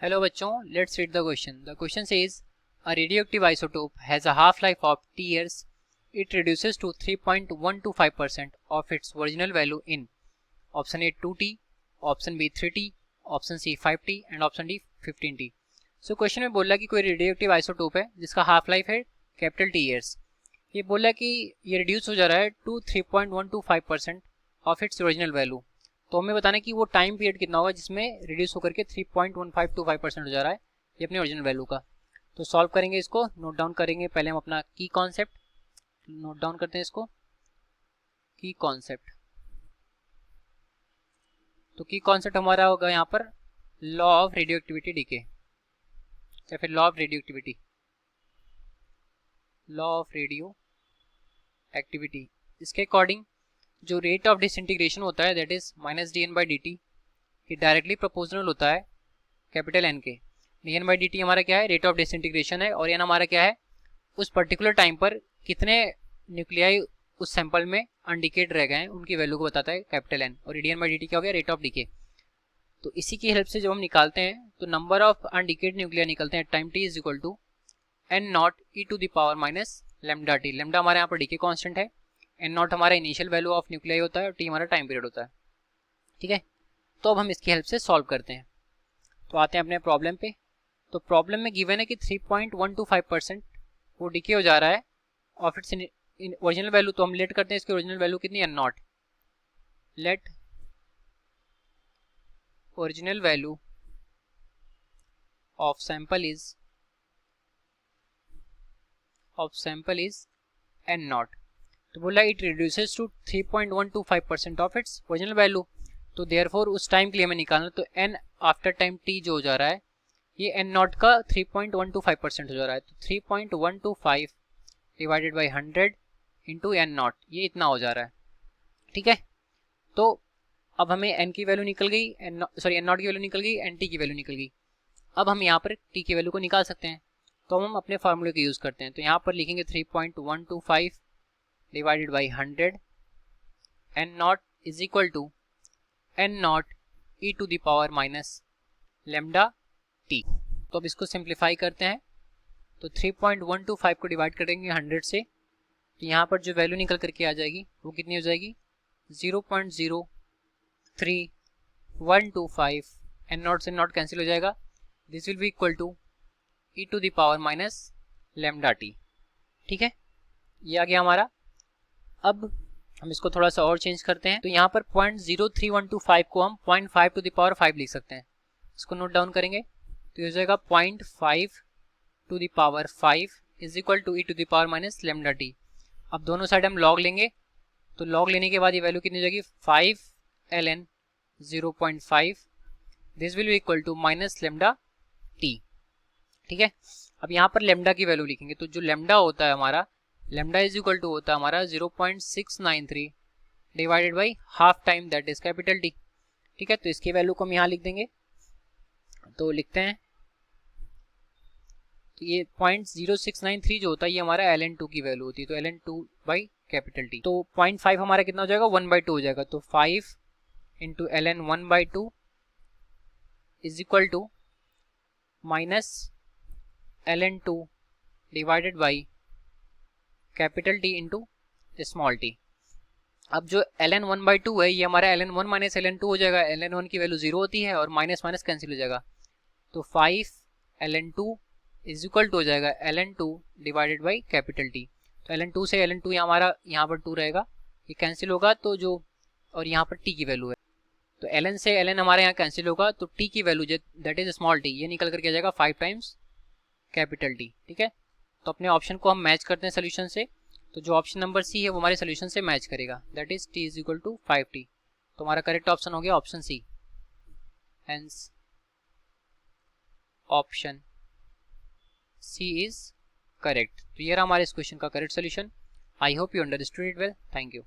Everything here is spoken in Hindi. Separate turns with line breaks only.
हेलो बच्चों, let's read the question. The question says a radioactive isotope has a half-life of T years. It reduces to 3.125% of its original value in option A 2T, option B 3T, option C 5T and option D 15T. So question में बोला कि कोई रेडियोएक्टिव आइसोटोप है जिसका हाफ लाइफ है कैपिटल T ईयर्स. ये बोला कि ये रिड्यूस हो जा रहा है to 3.125% of its original value. तो हमें बताना कि वो टाइम पीरियड कितना होगा जिसमें रिड्यूस होकर के 3.1525% हो जा रहा है ये अपने ओरिजिनल वैल्यू का. तो सॉल्व करेंगे, इसको नोट डाउन करेंगे. पहले हम अपना की कॉन्सेप्ट नोट डाउन करते हैं. इसको की कॉन्सेप्ट, तो की कॉन्सेप्ट हमारा होगा यहाँ पर लॉ ऑफ रेडियोएक्टिविटी डीके या फिर law of radioactivity. Law of radio activity, इसके अकॉर्डिंग जो रेट ऑफ डिसइंटीग्रेशन होता है दैट इज -dn/dt, ये डायरेक्टली प्रोपोर्शनल होता है कैपिटल एन के. dn/dt हमारा क्या है, रेट ऑफ डिसइंटीग्रेशन है, और एन हमारा क्या है, उस पर्टिकुलर टाइम पर कितने न्यूक्लियाई उस सैंपल में अनडिकेड रह गए हैं उनकी वैल्यू को बताता है कैपिटल एन. और dn/dt क्या हो गया, रेट ऑफ डीके. तो इसी की हेल्प से जब हम निकालते हैं तो नंबर ऑफ अनडिकेड न्यूक्लिया निकलते हैं time t is equal to n0 e⁻ lambda T. Lambda हमारे यहाँ पर डीके कांस्टेंट है, n0 हमारा इनिशियल वैल्यू ऑफ न्यूक्लियाई होता है और t हमारा टाइम पीरियड होता है. ठीक है, तो अब हम इसकी हेल्प से सॉल्व करते हैं. तो आते हैं अपने प्रॉब्लम पे. तो प्रॉब्लम में गिवन है कि 3.125% वो डिके हो जा रहा है ऑफ इट्स ओरिजिनल वैल्यू. तो हम लेट करते हैं इसकी ओरिजिनल वैल्यू कितनी, n0. Let original value of sample is n0. तो बोला it reduces to 3.125% of its original value. तो देयरफॉर उस टाइम के लिए हमें निकालना, तो n आफ्टर टाइम t जो हो जा रहा है ये n0 का 3.125% हो जा रहा है. तो 3.125 डिवाइडेड बाई 100 इंटू n0, ये इतना हो जा रहा है. ठीक है, तो अब हमें n की वैल्यू निकल गई, n0 की वैल्यू निकल गई, nt की वैल्यू निकल गई. अब हम यहाँ पर t की वैल्यू को निकाल सकते हैं. तो हम अपने फार्मूले का यूज़ करते हैं. तो यहाँ पर लिखेंगे 3.125 divided by 100 n0 is equal to n0 e⁻ lambda t. तो अब इसको सिंप्लीफाई करते हैं. तो 3.125 को डिवाइड करेंगे 100 से, तो यहाँ पर जो वैल्यू निकल करके आ जाएगी वो कितनी हो जाएगी, 0.03125. n0 से नॉट कैंसिल हो जाएगा. This will be equal to e⁻ lambda t. ठीक है, ये आ गया हमारा. अब हम इसको थोड़ा सा और चेंज करते हैं. तो यहाँ पर 0.03125 को हम 0.5 लिख सकते हैं. इसको नोट डाउन करेंगे तो ये हो जाएगा 0.5 is equal to e⁻ lambda t. अब दोनों साइड हम लॉग लेंगे, तो लॉग लेने के बाद ये वैल्यू कितनी हो जाएगी, 5 ln 0.5. This will be equal to minus lambda t. ठीक है, अब यहाँ पर लैम्डा की वैल्यू लिखेंगे. तो जो लैम्डा होता है हमारा, लैम्डा इज इक्वल टू होता है हमारा 0.693 divided by half time that is capital T. ठीक है, तो इसकी वैल्यू को हम यहाँ लिख देंगे. तो लिखते हैं, तो ये 0.0693 जो होता है ये हमारा ln2 की वैल्यू होती है. तो ln2 बाई कैपिटल T. तो 0.5 हमारा कितना हो जाएगा, 1/2 हो जाएगा. तो 5 into ln 1/2 is equal to minus ln2 divided by capital T into small t. अब जो ln 1/2 है ये हमारा ln1 माइनस ln2 हो जाएगा. ln1 की वैल्यू 0 होती है और माइनस माइनस कैंसिल हो जाएगा. तो 5 ln2 इज इक्वल टू हो जाएगा ln2 divided by capital T. तो ln2 से ln2 हमारा यहाँ पर 2 रहेगा, ये कैंसिल होगा. तो जो और यहाँ पर t की वैल्यू है, तो ln से ln हमारे यहाँ कैंसिल होगा. तो t की value that is small t, ये निकल करके आ जाएगा 5 टाइम्स कैपिटल T. ठीक है, तो अपने ऑप्शन को हम मैच करते हैं सोल्यूशन से. तो जो ऑप्शन नंबर सी है वो हमारे सोल्यूशन से मैच करेगा, that is t is equal to 5t. तो हमारा करेक्ट ऑप्शन हो गया option C. Hence option C is correct. तो ये रहा हमारे इस क्वेश्चन का correct solution. I hope you understood it well. Thank you.